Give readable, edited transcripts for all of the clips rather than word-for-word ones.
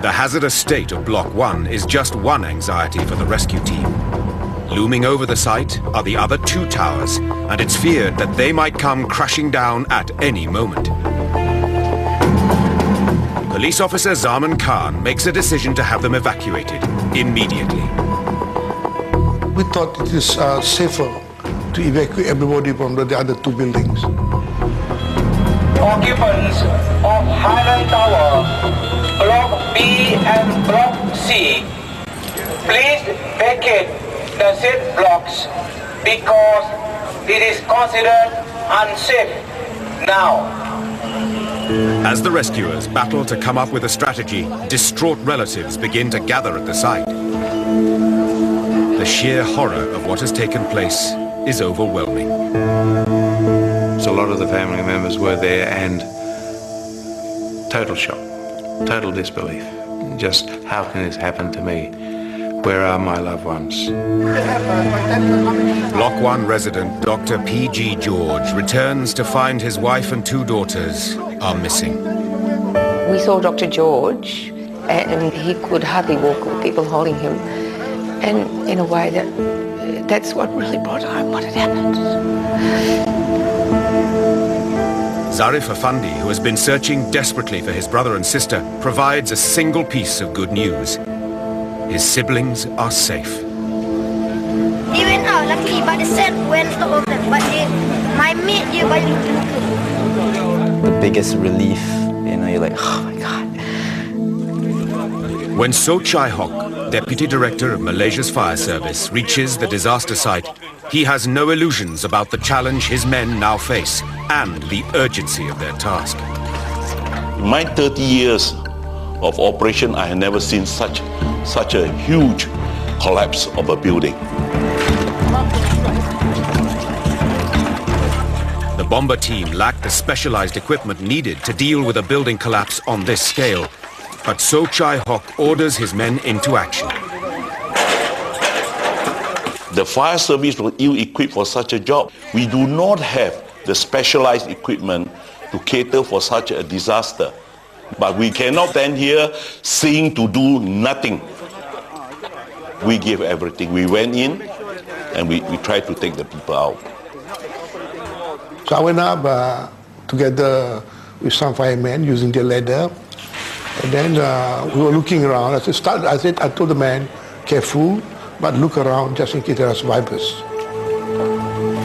The hazardous state of Block 1 is just one anxiety for the rescue team. Looming over the site are the other 2 towers, and it's feared that they might come crashing down at any moment. Police officer Zaman Khan makes a decision to have them evacuated immediately. We thought it is safer to evacuate everybody from the other 2 buildings. Occupants of Highland Tower, Block B and Block C, please vacate the said blocks because it is considered unsafe now. As the rescuers battle to come up with a strategy, distraught relatives begin to gather at the site. The sheer horror of what has taken place is overwhelming. So a lot of the family members were there and total shock, total disbelief. Just how can this happen to me? Where are my loved ones? Block 1 resident Dr. P.G. George returns to find his wife and 2 daughters are missing. We saw Dr. George and he could hardly walk with people holding him. And in a way that's what really brought home what had happened. Zarif Effendi, who has been searching desperately for his brother and sister, provides a single piece of good news. His siblings are safe. They went out luckily, but the set went open. But my mate, the biggest relief, you're like, oh my God. When So Chai Hock, Deputy Director of Malaysia's Fire Service, reaches the disaster site, he has no illusions about the challenge his men now face and the urgency of their task. In my 30 years of operation, I have never seen such a huge collapse of a building. The bomber team lacked the specialized equipment needed to deal with a building collapse on this scale. But So Chai Hock orders his men into action. The fire service was ill-equipped for such a job. We do not have the specialized equipment to cater for such a disaster. But we cannot stand here saying to do nothing. We gave everything. We went in and we tried to take the people out. So I went up together with some firemen using the ladder. And then we were looking around. I told the man, careful, but look around just in case there are survivors.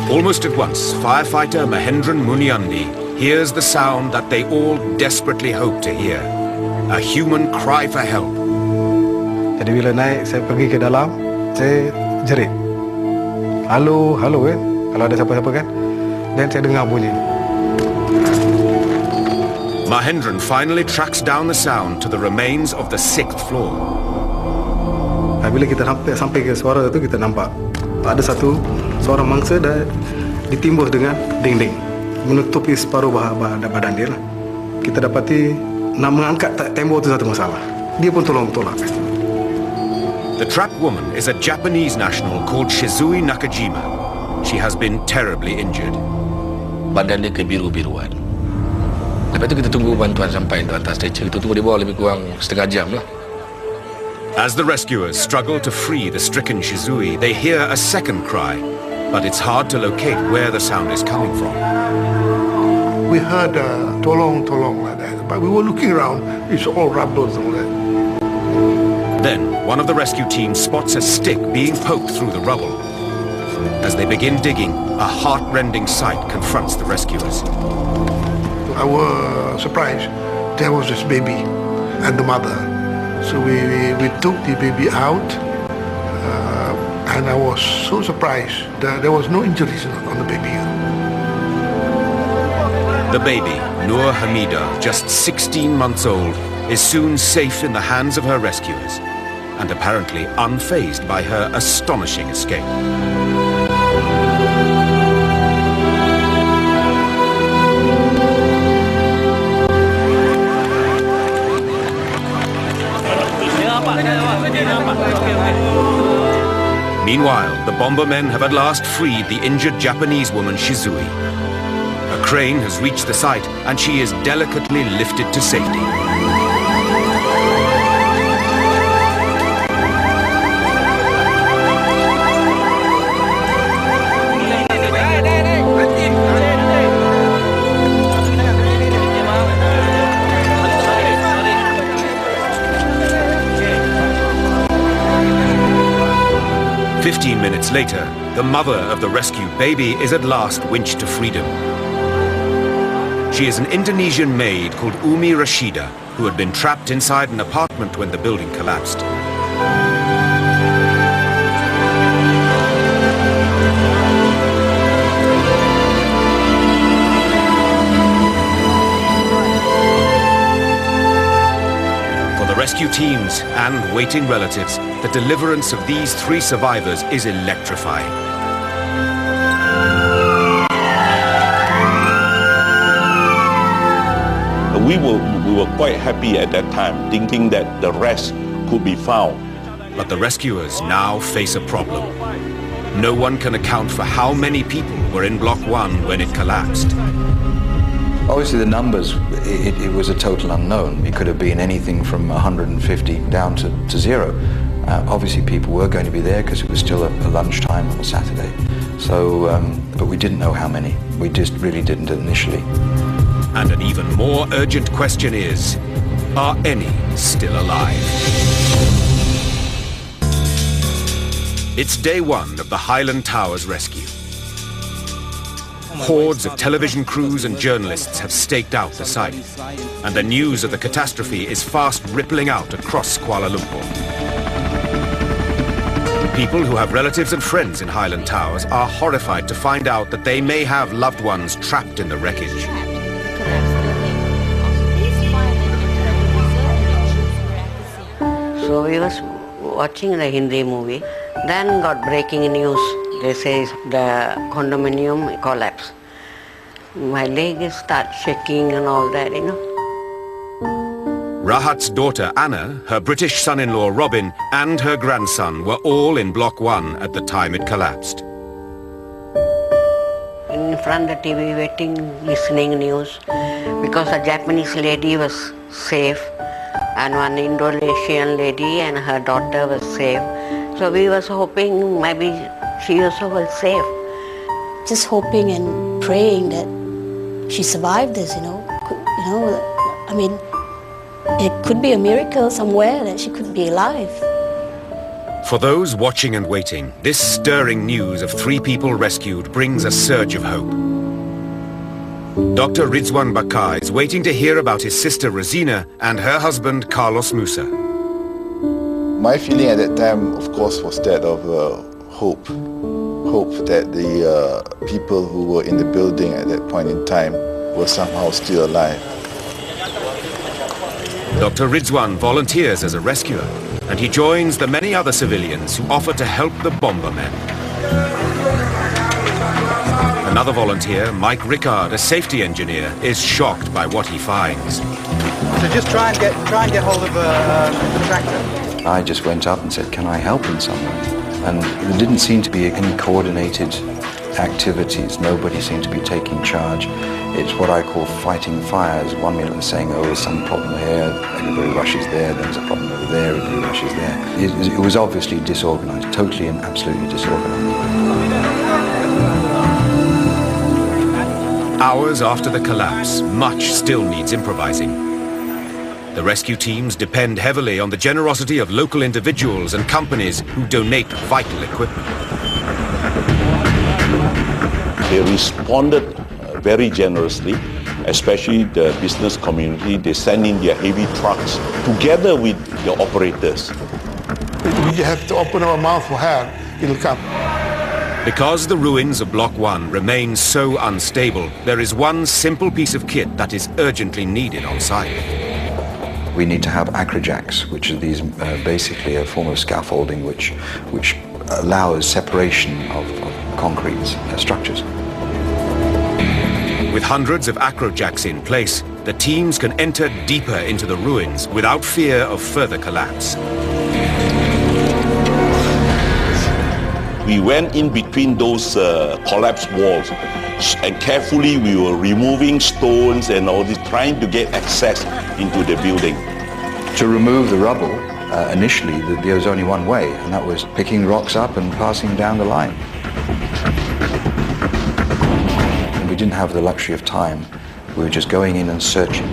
Almost at once, firefighter Mahendran Muniandi hears the sound that they all desperately hope to hear. A human cry for help. Jadi bila naik, saya pergi ke dalam, saya jerit. Halo, halo kan? Kalau ada siapa-siapa kan? Dan saya dengar bunyi. Mahendran finally tracks down the sound to the remains of the 6th floor. Bila kita sampai ke suara itu, kita nampak ada seorang mangsa dah ditimbus dengan dinding, menutupi separuh badan dia lah. Kita dapati nak mengangkat tembok itu satu masalah. Dia pun tolak. The trapped woman is a Japanese national called Shizui Nakajima. She has been terribly injured. Badan dia kebiru-biruan. Lepas itu kita tunggu bantuan sampai ke atas stretcher. Kita tunggu di bawah lebih kurang setengah jam lah. As the rescuers struggle to free the stricken Shizui, they hear a second cry, but it's hard to locate where the sound is coming from. We heard tolong like that, but we were looking around, it's all rubble and all that. Then, one of the rescue team spots a stick being poked through the rubble. As they begin digging, a heart-rending sight confronts the rescuers. I was surprised. There was this baby and the mother. So we took the baby out, and I was so surprised that there was no injuries on the baby. The baby, Noor Hamida, just 16 months old, is soon safe in the hands of her rescuers, and apparently unfazed by her astonishing escape. Meanwhile, the bombermen have at last freed the injured Japanese woman Shizui. A crane has reached the site and she is delicately lifted to safety. 15 minutes later, the mother of the rescued baby is at last winched to freedom. She is an Indonesian maid called Umi Rashida, who had been trapped inside an apartment when the building collapsed. Rescue teams and waiting relatives, the deliverance of these 3 survivors is electrifying. We were quite happy at that time, thinking that the rest could be found. But the rescuers now face a problem. No one can account for how many people were in Block 1 when it collapsed. Obviously the numbers, it was a total unknown. It could have been anything from 150 down to 0. Obviously people were going to be there because it was still a lunchtime on a Saturday. So, but we didn't know how many. We just really didn't initially. And an even more urgent question is, are any still alive? It's day 1 of the Highland Towers rescue. Hordes of television crews and journalists have staked out the site, and the news of the catastrophe is fast rippling out across Kuala Lumpur. People who have relatives and friends in Highland Towers are horrified to find out that they may have loved ones trapped in the wreckage. So we was watching the Hindi movie, then got breaking news. They say the condominium collapsed. My leg started shaking and all that, you know. Rahat's daughter Anna, her British son-in-law Robin, and her grandson were all in Block 1 at the time it collapsed. In front of the TV waiting, listening news, because a Japanese lady was safe and one Indonesian lady and her daughter was safe. So we was hoping maybe she also was safe. Just hoping and praying that she survived this, you know. I mean, it could be a miracle somewhere that she could be alive. For those watching and waiting, this stirring news of 3 people rescued brings a surge of hope. Dr. Ridwan Bakar is waiting to hear about his sister Rosina and her husband Carlos Musa. My feeling at that time, of course, was that of hope. Hope that the people who were in the building at that point in time were somehow still alive. Dr. Ridwan volunteers as a rescuer, and he joins the many other civilians who offer to help the bombermen. Another volunteer, Mike Rickard, a safety engineer, is shocked by what he finds. So just try and get hold of the tractor. I just went up and said, can I help in some way? And there didn't seem to be any coordinated activities. Nobody seemed to be taking charge. It's what I call fighting fires. 1 minute they're saying, oh, there's some problem here, everybody rushes there, there's a problem over there, everybody rushes there. It was obviously disorganized, totally and absolutely disorganized. Hours after the collapse, much still needs improvising. The rescue teams depend heavily on the generosity of local individuals and companies who donate vital equipment. They responded very generously, especially the business community. They send in their heavy trucks together with the operators. We have to open our mouth for help, it'll come. Because the ruins of Block 1 remain so unstable, there is one simple piece of kit that is urgently needed on site. We need to have acrojacks, which are these basically a form of scaffolding which allows separation of concrete structures. With hundreds of acrojacks in place, the teams can enter deeper into the ruins without fear of further collapse. We went in between those collapsed walls, and carefully we were removing stones and all this, trying to get access into the building. To remove the rubble, initially there was only one way, and that was picking rocks up and passing down the line. And we didn't have the luxury of time. We were just going in and searching.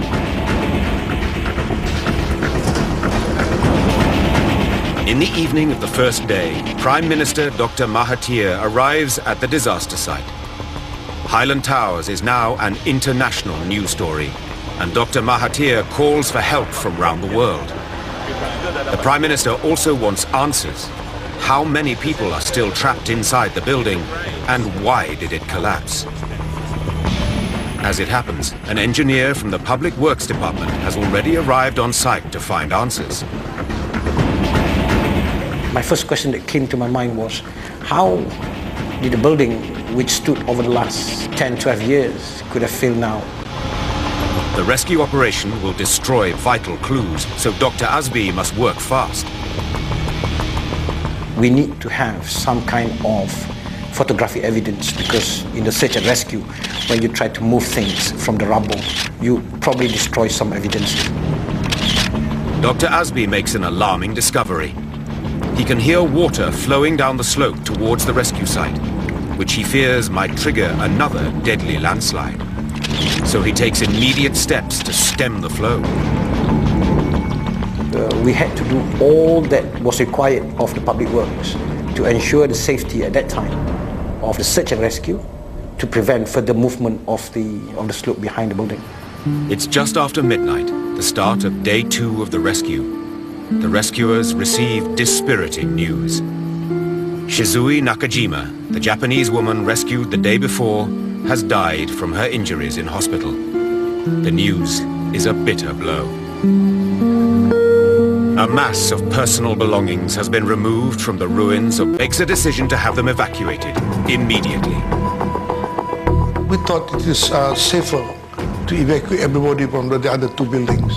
In the evening of the first day, Prime Minister Dr. Mahathir arrives at the disaster site. Highland Towers is now an international news story, and Dr. Mahathir calls for help from around the world. The Prime Minister also wants answers. How many people are still trapped inside the building, and why did it collapse? As it happens, an engineer from the Public Works Department has already arrived on site to find answers. My first question that came to my mind was, how did a building which stood over the last 10, 12 years could have failed now? The rescue operation will destroy vital clues, so Dr. Azbi must work fast. We need to have some kind of photographic evidence, because in the search and rescue, when you try to move things from the rubble, you probably destroy some evidence. Dr. Azbi makes an alarming discovery. He can hear water flowing down the slope towards the rescue site, which he fears might trigger another deadly landslide. So he takes immediate steps to stem the flow. We had to do all that was required of the public works to ensure the safety at that time of the search and rescue, to prevent further movement of the slope behind the building. It's just after midnight, the start of day 2 of the rescue. The rescuers receive dispiriting news. Shizui Nakajima, the Japanese woman rescued the day before, has died from her injuries in hospital. The news is a bitter blow. A mass of personal belongings has been removed from the ruins and makes a decision to have them evacuated immediately. We thought it is safer to evacuate everybody from the other 2 buildings.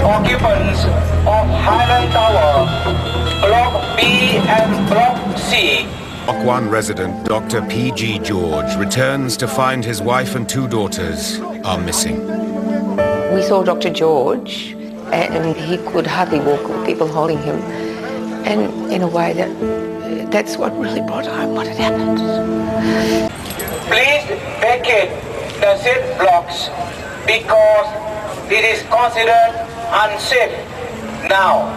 Occupants of Highland Tower, Block B and Block C. Block 1 resident Dr. P.G. George returns to find his wife and 2 daughters are missing. We saw Dr. George, and he could hardly walk with people holding him. And in a way that's what really brought home what had happened. Please vacate the said blocks because it is considered unsafe now.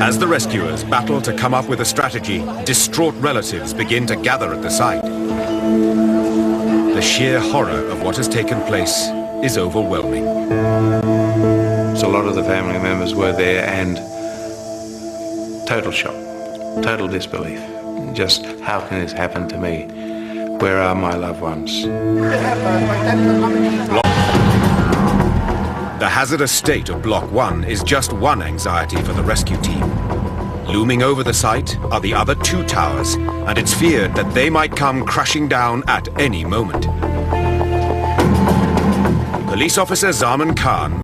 As the rescuers battle to come up with a strategy, distraught relatives begin to gather at the site. The sheer horror of what has taken place is overwhelming. So a lot of the family members were there, and total shock, total disbelief. Just, how can this happen to me? Where are my loved ones? The hazardous state of Block 1 is just one anxiety for the rescue team. Looming over the site are the other 2 towers, and it's feared that they might come crashing down at any moment. Police officer Zaman Khan